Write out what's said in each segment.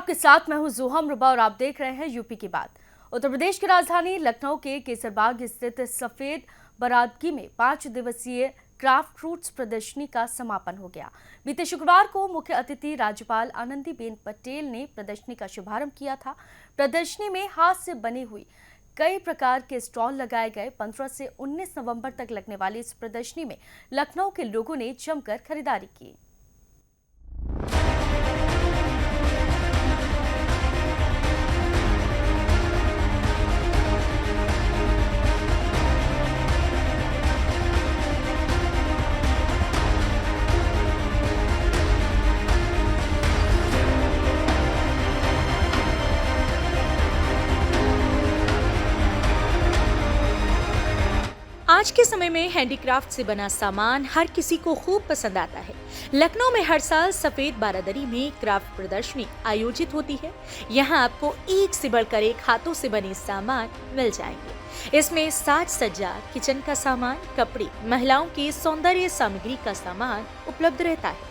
आपके साथ मैं हूं जोहम रुबा और आप देख रहे हैं यूपी की बात। उत्तर प्रदेश की राजधानी लखनऊ के केसरबाग स्थित सफेद बरादगी में 5 दिवसीय क्राफ्ट फ्रूट्स प्रदर्शनी का समापन हो गया। बीते शुक्रवार को मुख्य अतिथि राज्यपाल आनंदीबेन पटेल ने प्रदर्शनी का शुभारंभ किया था। प्रदर्शनी में हाथ से बनी हुई कई प्रकार के स्टॉल लगाए गए। 15 से 19 नवंबर तक लगने वाली इस प्रदर्शनी में लखनऊ के लोगों ने जमकर खरीदारी की। आज के समय में हैंडीक्राफ्ट से बना सामान हर किसी को खूब पसंद आता है। लखनऊ में हर साल सफेद बारादरी में क्राफ्ट प्रदर्शनी आयोजित होती है। यहाँ आपको एक से बढ़कर एक हाथों से बने सामान मिल जाएंगे। इसमें साज सज्जा, किचन का सामान, कपड़े, महिलाओं के सौंदर्य सामग्री का सामान उपलब्ध रहता है।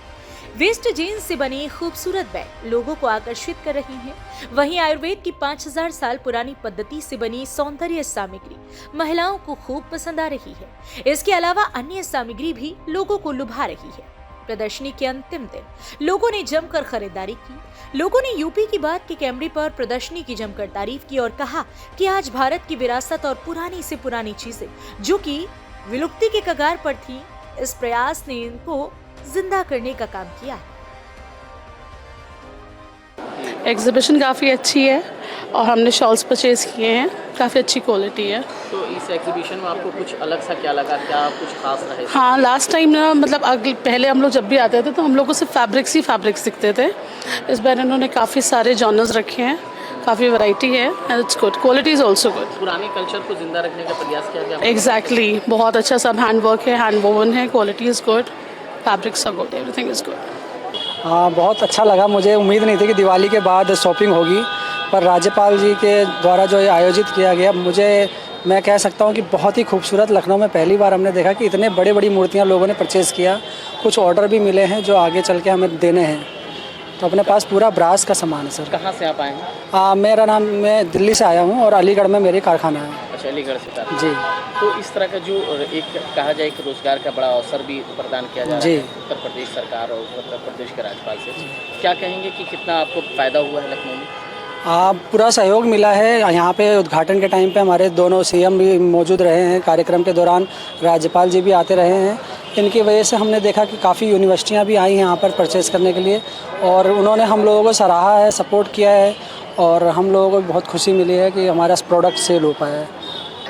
वेस्ट जीन्स से बनी खूबसूरत बैग लोगों को आकर्षित कर रही हैं। वहीं आयुर्वेद की 5000 साल पुरानी पद्धति से बनी सौंदर्य सामग्री महिलाओं को खूब पसंद आ रही है। इसके अलावा अन्य सामग्री भी लोगों को लुभा रही है। प्रदर्शनी के अंतिम दिन लोगों ने जमकर खरीदारी की। लोगों ने यूपी की बात के कैमरे पर प्रदर्शनी की जमकर तारीफ की और कहा कि आज भारत की विरासत और पुरानी से पुरानी चीजें जो कि विलुप्ति के कगार पर थी, इस प्रयास ने इनको जिंदा करने का काम किया है। एग्जीबिशन काफ़ी अच्छी है और हमने शॉल्स परचेज किए हैं, काफ़ी अच्छी क्वालिटी है। तो इस एग्जीबिशन में आपको कुछ अलग सा क्या लगा, क्या कुछ खास रहे? हाँ, लास्ट टाइम ना मतलब पहले हम लोग जब भी आते थे तो हम लोग को सिर्फ फैब्रिक्स ही फैब्रिक्स दिखते थे। इस बार इन्होंने काफ़ी सारे जॉनर्स रखे हैं, काफ़ी वैरायटी है and it's good, quality is also good. पुराने कल्चर को जिंदा रखने का प्रयास किया गया। एग्जैक्टली, बहुत अच्छा सब हैंड वर्क है, हैंड वोवन है, quality is good, fabrics are good, everything is good. हाँ, बहुत अच्छा लगा। मुझे उम्मीद नहीं थी कि दिवाली के बाद शॉपिंग होगी, पर राज्यपाल जी के द्वारा जो आयोजित किया गया, मैं कह सकता हूँ कि बहुत ही खूबसूरत। लखनऊ में पहली बार हमने देखा कि इतने बड़ी बड़ी मूर्तियाँ लोगों ने परचेज़ किया। कुछ ऑर्डर भी मिले हैं जो आगे चल के हमें देने हैं। तो अपने पास पूरा ब्रास का सामान है सर। कहाँ से आप आए हैं? मेरा नाम, मैं दिल्ली से आया हूँ और अलीगढ़ में मेरी कारखाना है। अच्छा, अलीगढ़ से था। जी। तो इस तरह का जो एक कहा जाए कि रोजगार का बड़ा अवसर भी प्रदान किया जा रहा है उत्तर प्रदेश सरकार और उत्तर प्रदेश के राज्यपाल से, क्या कहेंगे कि कितना आपको फ़ायदा हुआ है लखनऊ में? पूरा सहयोग मिला है। यहाँ पे उद्घाटन के टाइम पे हमारे दोनों सीएम भी मौजूद रहे हैं। कार्यक्रम के दौरान राज्यपाल जी भी आते रहे हैं। इनकी वजह से हमने देखा कि काफ़ी यूनिवर्सिटियाँ भी आई हैं यहाँ पर परचेज़ करने के लिए और उन्होंने हम लोगों को सराहा है, सपोर्ट किया है और हम लोगों को बहुत खुशी मिली है कि हमारा प्रोडक्ट सेल हो पाया है।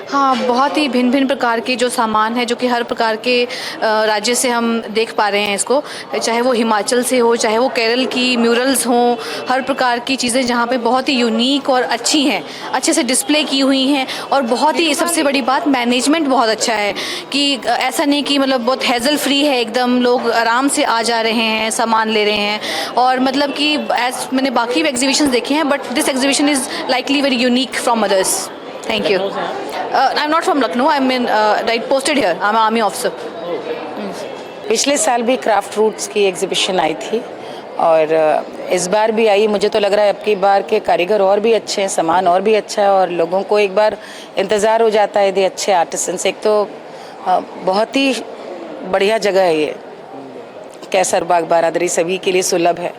हाँ, बहुत ही भिन्न भिन्न प्रकार के जो सामान है, जो कि हर प्रकार के राज्य से हम देख पा रहे हैं इसको, चाहे वो हिमाचल से हो, चाहे वो केरल की म्यूरल्स हों, हर प्रकार की चीज़ें जहाँ पे बहुत ही यूनिक और अच्छी हैं, अच्छे से डिस्प्ले की हुई हैं। और बहुत ही सबसे बड़ी बात, मैनेजमेंट बहुत अच्छा है कि ऐसा नहीं कि मतलब बहुत हैजल फ्री है, एकदम लोग आराम से आ जा रहे हैं, सामान ले रहे हैं। और मतलब कि एज मैंने बाकी भी एग्जीबिशंस देखे हैं, but this exhibition is likely very unique from others. Thank you. I'm not from Lucknow. I'm right posted here. I'm an army officer. पिछले साल भी क्राफ्ट फ्रूट्स की एग्जीबिशन आई थी और इस बार भी आई। मुझे तो लग रहा है अब की बार के कारीगर और भी अच्छे हैं, सामान और भी अच्छा है और लोगों को एक बार इंतज़ार हो जाता है यदि अच्छे आर्टिसन से। एक तो बहुत ही बढ़िया जगह है ये, केसरबाग बारादरी सभी के लिए सुलभ है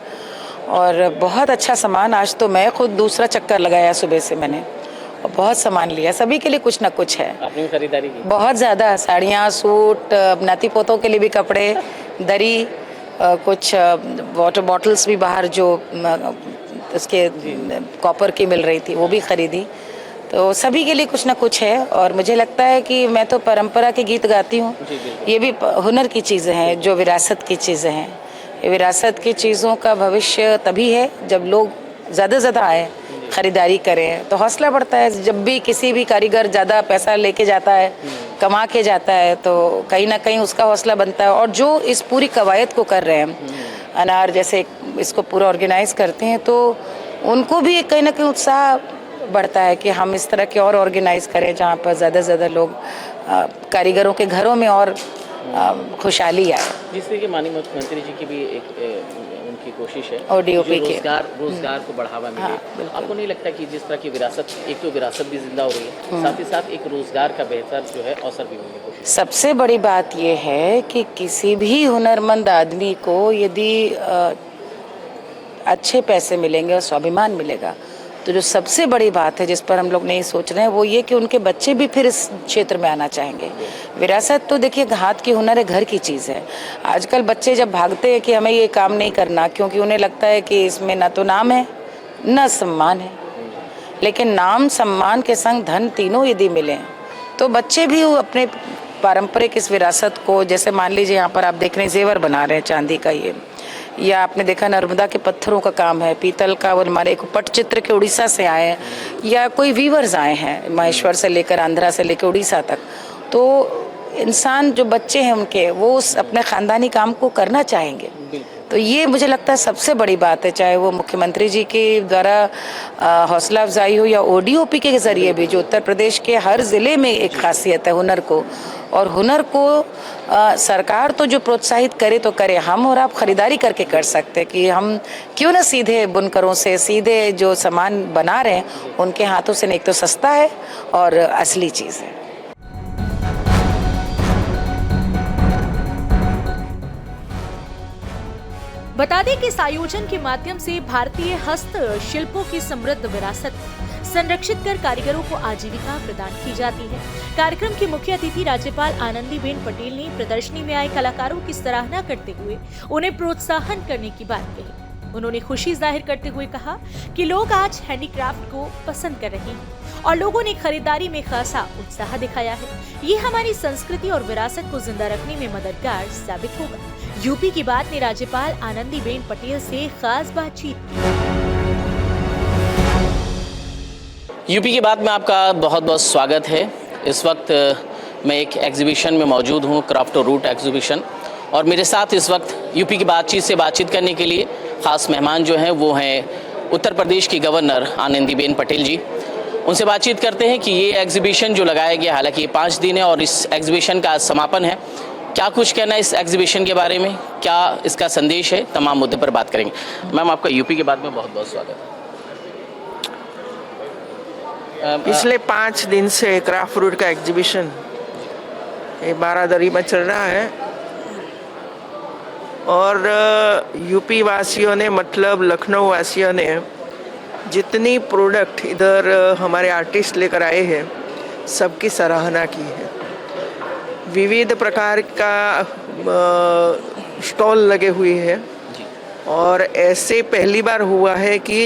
और बहुत अच्छा सामान। आज तो मैं खुद दूसरा चक्कर लगाया सुबह से मैंने और बहुत सामान लिया, सभी के लिए कुछ ना कुछ है। आपने खरीदारी की? बहुत ज़्यादा, साड़ियाँ, सूट, नाती पोतों के लिए भी कपड़े, दरी, कुछ वाटर बॉटल्स भी बाहर जो उसके कॉपर की मिल रही थी वो भी ख़रीदी। तो सभी के लिए कुछ ना कुछ है और मुझे लगता है कि मैं तो परंपरा के गीत गाती हूँ, ये भी हुनर की चीज़ें हैं, जो विरासत की चीज़ें हैं। ये विरासत की चीज़ों का भविष्य तभी है जब लोग ज़्यादा से ज़्यादा आए, ख़रीदारी करें, तो हौसला बढ़ता है। जब भी किसी भी कारीगर ज़्यादा पैसा लेके जाता है, कमा के जाता है, तो कहीं ना कहीं उसका हौसला बनता है। और जो इस पूरी कवायद को कर रहे हैं, अनार जैसे इसको पूरा ऑर्गेनाइज करते हैं, तो उनको भी कहीं ना कहीं उत्साह बढ़ता है कि हम इस तरह के और ऑर्गेनाइज करें जहाँ पर ज़्यादा से ज़्यादा लोग कारीगरों के घरों में और खुशहाली आए। जिस तरह के माननीय मुख्यमंत्री जी की भी एक उनकी कोशिश है ODOP जो के। रोजगार को बढ़ावा मिले। बिल्कुल। आपको नहीं लगता कि जिस तरह की विरासत, एक तो विरासत भी जिंदा हो रही है, साथ ही साथ एक रोजगार का बेहतर जो है अवसर भी मिलने की कोशिश? सबसे बड़ी बात यह है कि किसी भी हुनरमंद आदमी को यदि अच्छे पैसे मिलेंगे और स्वाभिमान मिलेगा, तो जो सबसे बड़ी बात है जिस पर हम लोग नहीं सोच रहे हैं वो ये कि उनके बच्चे भी फिर इस क्षेत्र में आना चाहेंगे। विरासत तो देखिए हाथ की हुनर है, घर की चीज़ है। आजकल बच्चे जब भागते हैं कि हमें ये काम नहीं करना, क्योंकि उन्हें लगता है कि इसमें ना तो नाम है न सम्मान है, लेकिन नाम सम्मान के संग धन तीनों यदि मिले तो बच्चे भी अपने पारंपरिक इस विरासत को, जैसे मान लीजिए यहाँ पर आप देख रहे हैं जेवर बना रहे हैं चांदी का, ये या आपने देखा नर्मदा के पत्थरों का काम है, पीतल का, वो हमारे एक पटचित्र के उड़ीसा से आए हैं, या कोई वीवर्स आए हैं महेश्वर से लेकर आंध्रा से लेकर उड़ीसा तक। तो इंसान जो बच्चे हैं उनके वो अपने ख़ानदानी काम को करना चाहेंगे। तो ये मुझे लगता है सबसे बड़ी बात है, चाहे वो मुख्यमंत्री जी के द्वारा हौसला अफजाई हो या ODOP के ज़रिए भी, जो उत्तर प्रदेश के हर ज़िले में एक खासियत है हुनर को, और हुनर को सरकार तो जो प्रोत्साहित करे तो करे, हम और आप खरीदारी करके कर सकते हैं कि हम क्यों ना सीधे बुनकरों से सीधे जो सामान बना रहे हैं उनके हाथों से, एक तो सस्ता है और असली चीज़ है। बता दें कि इस आयोजन के माध्यम से भारतीय हस्तशिल्पों की समृद्ध विरासत संरक्षित कर कारीगरों को आजीविका प्रदान की जाती है। कार्यक्रम की मुख्य अतिथि राज्यपाल आनंदीबेन पटेल ने प्रदर्शनी में आए कलाकारों की सराहना करते हुए उन्हें प्रोत्साहन करने की बात कही। उन्होंने खुशी जाहिर करते हुए कहा कि लोग आज हैंडीक्राफ्ट को पसंद कर रहे हैं और लोगों ने खरीदारी में खासा उत्साह दिखाया है। ये हमारी संस्कृति और विरासत को जिंदा रखने में मददगार साबित होगा। यूपी की बात ने राज्यपाल आनंदीबेन पटेल से खास बातचीत की। यूपी की बात में आपका बहुत बहुत स्वागत है। इस वक्त मैं एक एग्जीबिशन में मौजूद हूँ, क्राफ्ट और रूट एग्जीबिशन, और मेरे साथ इस वक्त यूपी की बातचीत करने के लिए खास मेहमान जो हैं वो हैं उत्तर प्रदेश की गवर्नर आनंदीबेन पटेल जी। उनसे बातचीत करते हैं कि ये एग्जीबिशन जो लगाया गया, हालांकि ये 5 दिन है और इस एग्जीबिशन का आज समापन है, क्या कुछ कहना है इस एग्जीबिशन के बारे में, क्या इसका संदेश है, तमाम मुद्दे पर बात करेंगे। मैम, आपका यूपी की बात में बहुत बहुत स्वागत है। पिछले 5 दिन से क्राफ्ट रूट का एग्जीबिशन ये बारादरी में चल रहा है, और यूपी वासियों ने, मतलब लखनऊ वासियों ने जितनी प्रोडक्ट इधर हमारे आर्टिस्ट लेकर आए हैं सबकी सराहना की है। विविध प्रकार का स्टॉल लगे हुए हैं, और ऐसे पहली बार हुआ है कि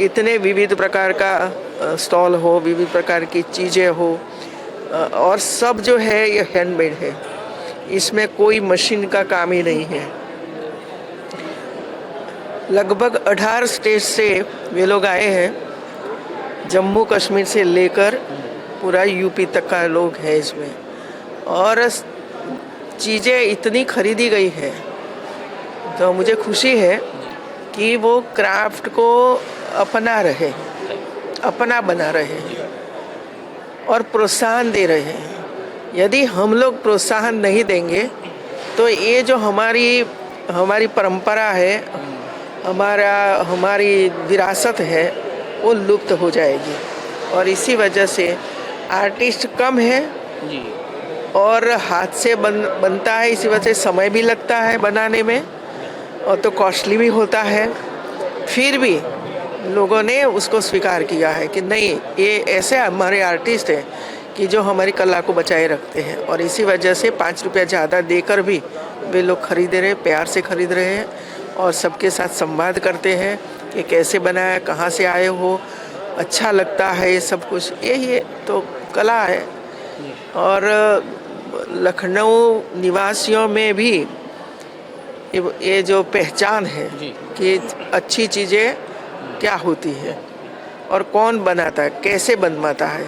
इतने विविध प्रकार का स्टॉल हो, विविध प्रकार की चीज़ें हो, और सब जो है ये हैंडमेड है, इसमें कोई मशीन का काम ही नहीं है। लगभग 18 स्टेट से वे लोग आए हैं, जम्मू कश्मीर से लेकर पूरा यूपी तक का लोग हैं इसमें, और चीज़ें इतनी खरीदी गई है तो मुझे खुशी है कि वो क्राफ्ट को अपना रहे, अपना बना रहे हैं और प्रोत्साहन दे रहे हैं। यदि हम लोग प्रोत्साहन नहीं देंगे तो ये जो हमारी परंपरा है, हमारी विरासत है, वो लुप्त हो जाएगी। और इसी वजह से आर्टिस्ट कम है और हाथ से बनता है, इसी वजह से समय भी लगता है बनाने में, और तो कॉस्टली भी होता है। फिर भी लोगों ने उसको स्वीकार किया है कि नहीं, ये ऐसे हमारे आर्टिस्ट हैं कि जो हमारी कला को बचाए रखते हैं, और इसी वजह से 5 रुपया ज़्यादा देकर भी वे लोग खरीद रहे, प्यार से खरीद रहे हैं, और सबके साथ संवाद करते हैं कि कैसे बनाया, कहाँ से आए हो, अच्छा लगता है ये सब कुछ। यही तो कला है। और लखनऊ निवासियों में भी ये जो पहचान है कि अच्छी चीज़ें क्या होती है और कौन बनाता है, कैसे बनवाता है,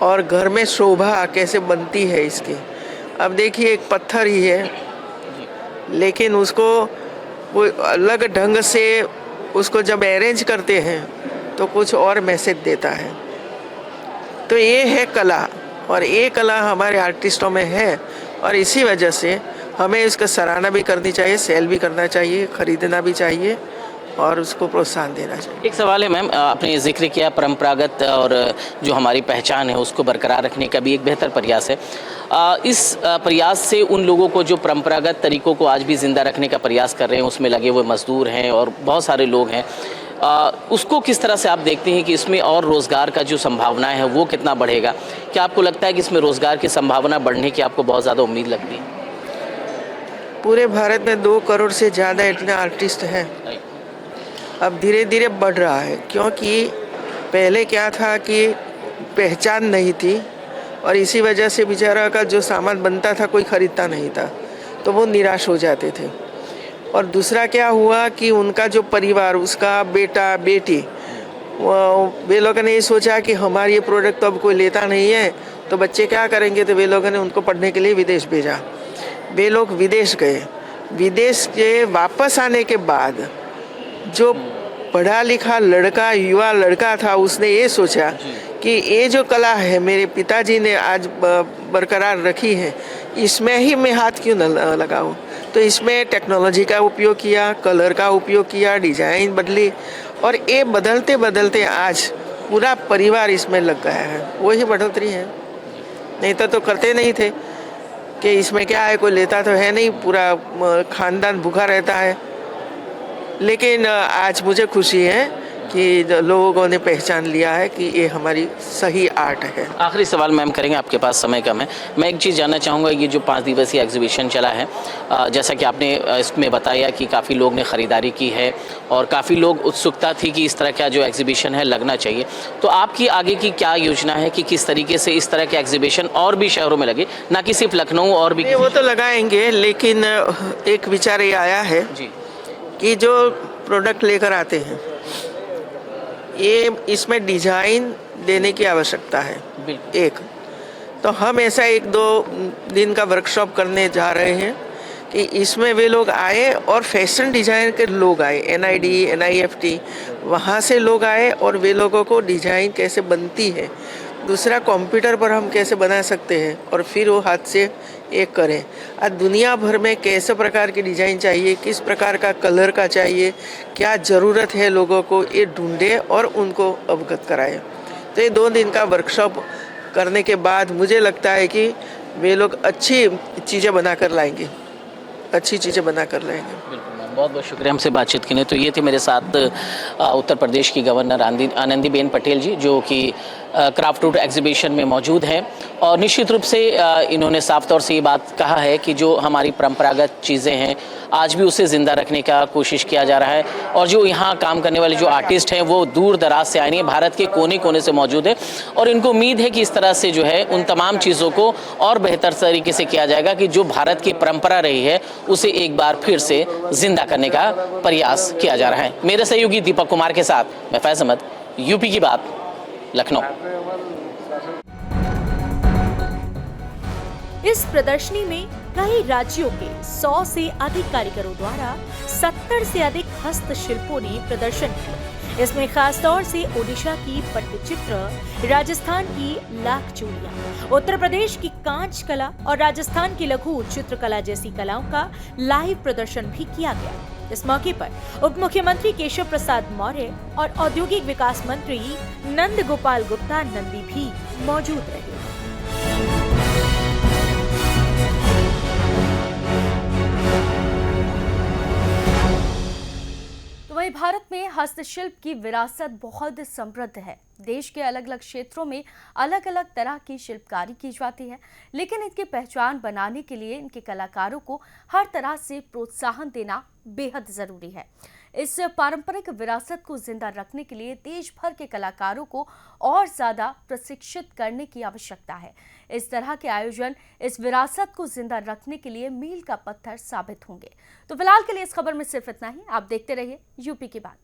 और घर में शोभा कैसे बनती है इसकी। अब देखिए, एक पत्थर ही है, लेकिन उसको वो अलग ढंग से उसको जब अरेंज करते हैं तो कुछ और मैसेज देता है। तो ये है कला, और ये कला हमारे आर्टिस्टों में है, और इसी वजह से हमें इसका सराहना भी करनी चाहिए, सेल भी करना चाहिए, खरीदना भी चाहिए और उसको प्रोत्साहन देना चाहिए। एक सवाल है मैम, आपने जिक्र किया परंपरागत और जो हमारी पहचान है उसको बरकरार रखने का भी एक बेहतर प्रयास है। इस प्रयास से उन लोगों को जो परंपरागत तरीकों को आज भी ज़िंदा रखने का प्रयास कर रहे हैं, उसमें लगे हुए मजदूर हैं और बहुत सारे लोग हैं, उसको किस तरह से आप देखते हैं कि इसमें और रोज़गार का जो संभावनाएं है वो कितना बढ़ेगा? क्या आपको लगता है कि इसमें रोज़गार की संभावना बढ़ने की आपको बहुत ज़्यादा उम्मीद लगती है? पूरे भारत में 2 करोड़ से ज़्यादा इतने आर्टिस्ट हैं। अब धीरे धीरे बढ़ रहा है, क्योंकि पहले क्या था कि पहचान नहीं थी और इसी वजह से बेचारा का जो सामान बनता था कोई ख़रीदता नहीं था, तो वो निराश हो जाते थे। और दूसरा क्या हुआ कि उनका जो परिवार, उसका बेटा बेटी, वे लोगों ने ये सोचा कि हमारी ये प्रोडक्ट तो अब कोई लेता नहीं है, तो बच्चे क्या करेंगे, तो वे लोगों ने उनको पढ़ने के लिए विदेश भेजा। वे लोग विदेश गए। विदेश के वापस आने के बाद जो पढ़ा लिखा लड़का, युवा लड़का था, उसने ये सोचा कि ये जो कला है मेरे पिताजी ने आज बरकरार रखी है, इसमें ही मैं हाथ क्यों न लगाऊं। तो इसमें टेक्नोलॉजी का उपयोग किया, कलर का उपयोग किया, डिजाइन बदली और ये बदलते बदलते आज पूरा परिवार इसमें लग गया है। वही बढ़ोतरी है, नहीं तो करते नहीं थे कि इसमें क्या है, कोई लेता तो है नहीं, पूरा खानदान भूखा रहता है। लेकिन आज मुझे खुशी है कि लोगों ने पहचान लिया है कि ये हमारी सही आर्ट है। आखिरी सवाल मैम करेंगे, आपके पास समय कम है। मैं एक चीज़ जानना चाहूँगा, ये जो 5 दिवसीय एग्जीबिशन चला है, जैसा कि आपने इसमें बताया कि काफ़ी लोग ने ख़रीदारी की है और काफ़ी लोग उत्सुकता थी कि इस तरह का जो एग्जीबिशन है लगना चाहिए, तो आपकी आगे की क्या योजना है कि किस तरीके से इस तरह के एग्जीबिशन और भी शहरों में लगे, ना कि सिर्फ लखनऊ और भी? वो तो लगाएंगे, लेकिन एक विचार ये आया है जी कि जो प्रोडक्ट लेकर आते हैं ये इसमें डिजाइन देने की आवश्यकता है। एक तो हम ऐसा 1-2 दिन का वर्कशॉप करने जा रहे हैं कि इसमें वे लोग आए और फैशन डिज़ाइन के लोग आए, NID, NIFT, वहाँ से लोग आए और वे लोगों को डिज़ाइन कैसे बनती है, दूसरा कंप्यूटर पर हम कैसे बना सकते हैं और फिर वो हाथ से एक करें। आज दुनिया भर में कैसे प्रकार की डिज़ाइन चाहिए, किस प्रकार का कलर का चाहिए, क्या ज़रूरत है लोगों को, ये ढूंढे और उनको अवगत कराए। तो ये 2 दिन का वर्कशॉप करने के बाद मुझे लगता है कि वे लोग अच्छी चीज़ें बना कर लाएंगे, अच्छी चीज़ें बना कर लाएंगे। बहुत बहुत शुक्रिया हमसे बातचीत के लिए। तो ये थे मेरे साथ उत्तर प्रदेश की गवर्नर आनंदीबेन पटेल जी, जो कि क्राफ्ट रूट एग्जीबिशन में मौजूद हैं और निश्चित रूप से इन्होंने साफ तौर से ये बात कहा है कि जो हमारी परंपरागत चीज़ें हैं आज भी उसे ज़िंदा रखने का कोशिश किया जा रहा है और जो यहाँ काम करने वाले जो आर्टिस्ट हैं वो दूर दराज से आए हैं, भारत के कोने कोने से मौजूद है और इनको उम्मीद है कि इस तरह से जो है उन तमाम चीज़ों को और बेहतर तरीके से किया जाएगा कि जो भारत की परंपरा रही है उसे एक बार फिर से ज़िंदा करने का प्रयास किया जा रहा है। मेरे सहयोगी दीपक कुमार के साथ मैं फैज़ अहमद, यूपी की बात, लखनऊ। इस प्रदर्शनी में कई राज्यों के 100 से अधिक कारीगरों द्वारा 70 से अधिक हस्तशिल्पों ने प्रदर्शन किया। इसमें खास तौर से ओडिशा की पट्टचित्र, राजस्थान की लाख चूड़ियां, उत्तर प्रदेश की कांच कला और राजस्थान की लघु चित्रकला जैसी कलाओं का लाइव प्रदर्शन भी किया गया। इस मौके पर उप मुख्यमंत्री केशव प्रसाद मौर्य और औद्योगिक विकास मंत्री नंद गोपाल गुप्ता नंदी भी मौजूद रहे। वहीं भारत में हस्तशिल्प की विरासत बहुत समृद्ध है। देश के अलग अलग क्षेत्रों में अलग अलग तरह की शिल्पकारी की जाती है, लेकिन इनकी पहचान बनाने के लिए इनके कलाकारों को हर तरह से प्रोत्साहन देना बेहद जरूरी है। इस पारंपरिक विरासत को जिंदा रखने के लिए देश भर के कलाकारों को और ज्यादा प्रशिक्षित करने की आवश्यकता है। इस तरह के आयोजन इस विरासत को जिंदा रखने के लिए मील का पत्थर साबित होंगे। तो फिलहाल के लिए इस खबर में सिर्फ इतना ही। आप देखते रहिए यूपी की बात।